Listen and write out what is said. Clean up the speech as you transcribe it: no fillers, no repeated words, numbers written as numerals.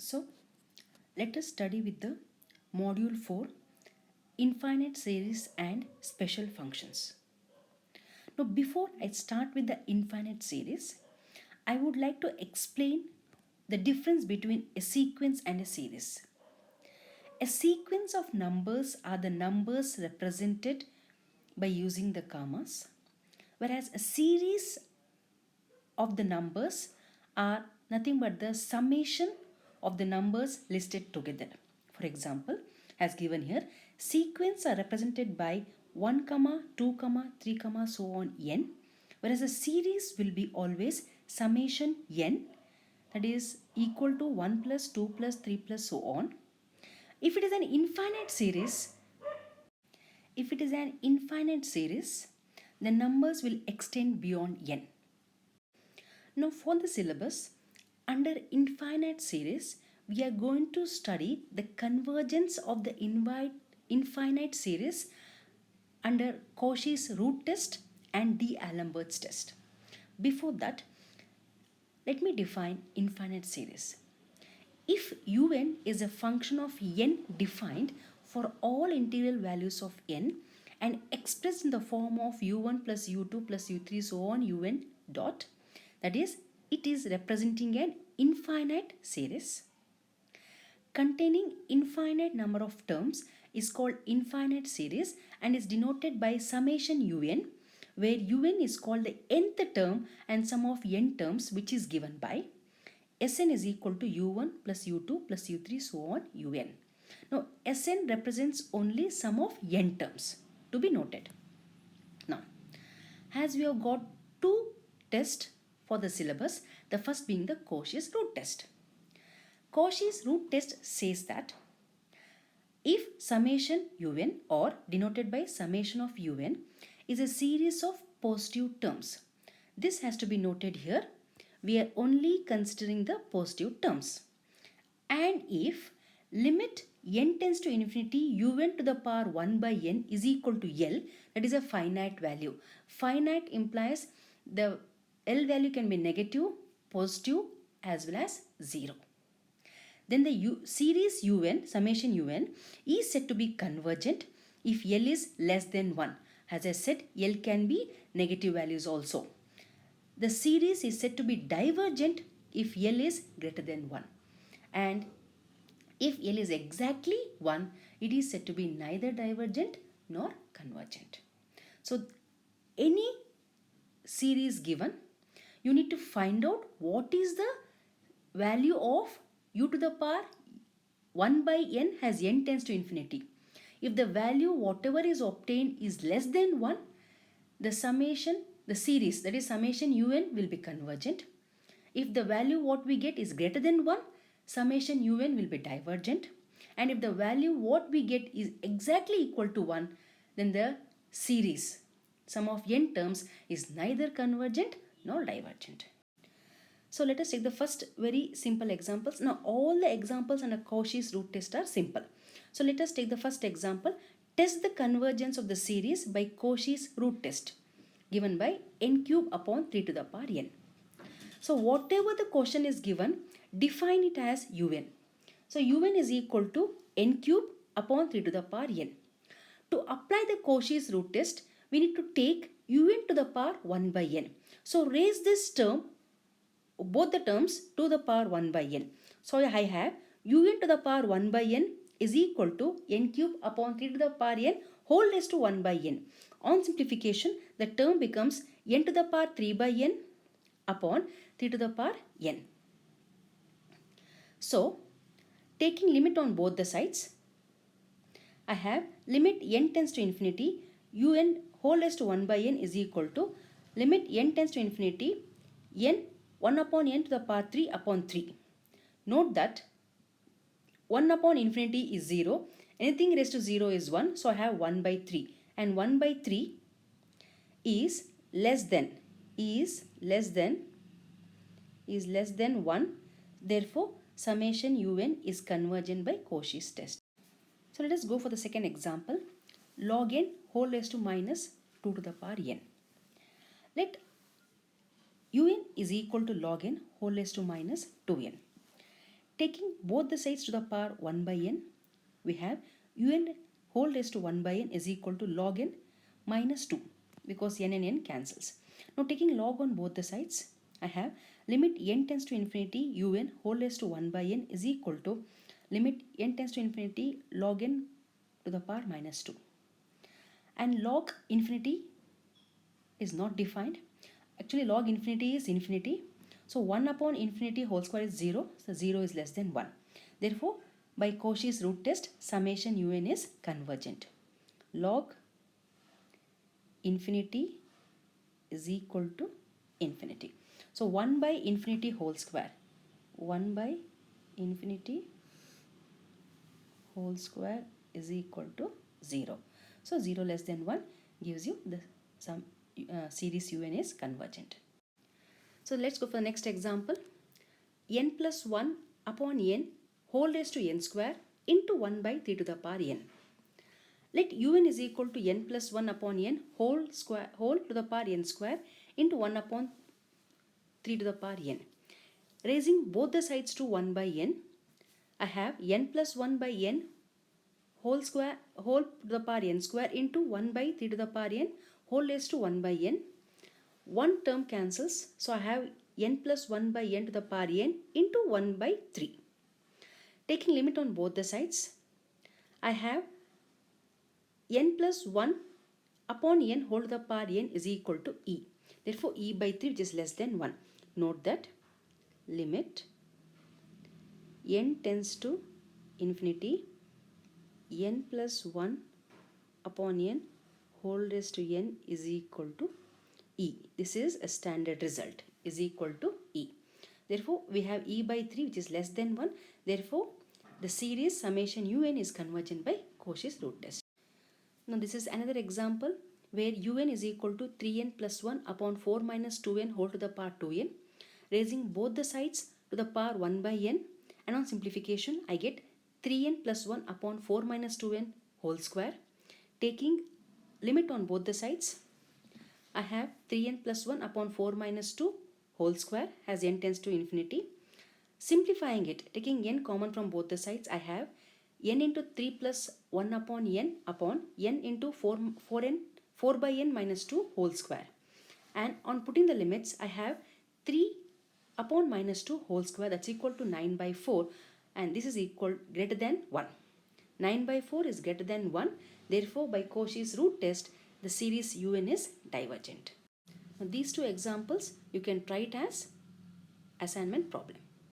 So let us study with the module 4 infinite series and special functions. Now before I start with the infinite series, I would like to explain the difference between a sequence and a series. A sequence of numbers are the numbers represented by using the commas, whereas a series of the numbers are nothing but the summation of the numbers listed together. For example, as given here, sequence are represented by 1, 2, 3, so on n, whereas a series will be always summation n, that is equal to 1 plus 2 plus 3 plus so on. If it is an infinite series, the numbers will extend beyond n. Now for the syllabus, under infinite series, we are going to study the convergence of the infinite series under Cauchy's root test and D'Alembert's test. Before that, let me define infinite series. If un is a function of n defined for all integral values of n and expressed in the form of u1 plus u2 plus u3 so on un dot, that is, it is representing an infinite series containing infinite number of terms is called infinite series and is denoted by summation un, where un is called the nth term and sum of n terms, which is given by Sn is equal to u1 plus u2 plus u3 so on un. Now Sn represents only sum of n terms, to be noted. Now, as we have got two tests for the syllabus, the first being the Cauchy's root test. Cauchy's root test says that if summation un, or denoted by summation of un, is a series of positive terms, this has to be noted here. We are only considering the positive terms. And if limit n tends to infinity un to the power 1 by n is equal to L, that is a finite value. Finite implies the L value can be negative, positive as well as 0. Then the series un, summation un, is said to be convergent if L is less than 1. As I said, L can be negative values also. The series is said to be divergent if L is greater than 1. And if L is exactly 1, it is said to be neither divergent nor convergent. So, any series given, you need to find out what is the value of u to the power 1 by n has n tends to infinity. If the value whatever is obtained is less than 1, the series, that is summation un, will be convergent. If the value what we get is greater than 1, summation un will be divergent. And if the value what we get is exactly equal to 1, then the series, sum of n terms, is neither convergent nor divergent. So let us take the first very simple examples. Now all the examples under Cauchy's root test are simple. So let us take the first example. Test the convergence of the series by Cauchy's root test given by n cube upon 3 to the power n. So whatever the question is given, define it as un. So un is equal to n cube upon 3 to the power n. To apply the Cauchy's root test, we need to take un to the power 1 by n. So raise this term, both the terms, to the power 1 by n. So I have un to the power 1 by n is equal to n cube upon 3 to the power n whole raised to 1 by n. On simplification, the term becomes n to the power 3 by n upon 3 to the power n. So, taking limit on both the sides, I have limit n tends to infinity un whole raised to 1 by n is equal to limit n tends to infinity n 1 upon n to the power 3 upon 3. Note that 1 upon infinity is 0. Anything raised to 0 is 1. So I have 1 by 3. And 1 by 3 is less than 1. Therefore, summation un is convergent by Cauchy's test. So let us go for the second example. Log n whole raised to minus 2 to the power n. Let un is equal to log n whole raised to minus 2n. Taking both the sides to the power 1 by n, we have un whole raised to 1 by n is equal to log n minus 2 because n and n cancels. Now taking log on both the sides, I have limit n tends to infinity un whole raised to 1 by n is equal to limit n tends to infinity log n to the power minus 2. And log infinity is not defined. Actually log infinity is infinity. So 1 upon infinity whole square is 0. So 0 is less than 1. Therefore, by Cauchy's root test, summation un is convergent. Log infinity is equal to infinity. So 1 by infinity whole square. 1 by infinity whole square is equal to 0. So 0 less than 1 gives you the series un is convergent. So let's go for the next example. N plus 1 upon n whole raised to n square into 1 by 3 to the power n. Let un is equal to n plus 1 upon n whole to the power n square into 1 upon 3 to the power n. Raising both the sides to 1 by n, I have n plus 1 by n whole to the power n square into 1 by 3 to the power n whole raised to 1 by n. One term cancels, so I have n plus 1 by n to the power n into 1 by 3. Taking limit on both the sides, I have n plus 1 upon n whole to the power n is equal to e. Therefore, e by 3 which is less than 1. Note that limit n tends to infinity n plus 1 upon n whole raised to n is equal to e. This is a standard result, is equal to e. Therefore, we have e by 3 which is less than 1. Therefore, the series summation un is convergent by Cauchy's root test. Now this is another example where un is equal to 3n plus 1 upon 4 minus 2n whole to the power 2n. Raising both the sides to the power 1 by n, and on simplification I get 3n plus 1 upon 4 minus 2n whole square. Taking limit on both the sides, I have 3n plus 1 upon 4 minus 2 whole square as n tends to infinity. Simplifying it, taking n common from both the sides, I have n into 3 plus 1 upon n into 4 by n minus 2 whole square. And on putting the limits, I have 3 upon minus 2 whole square, that's equal to 9 by 4, and this is greater than 1. 9 by 4 is greater than 1. Therefore, by Cauchy's root test, the series un is divergent. Now, these two examples, you can try it as assignment problem.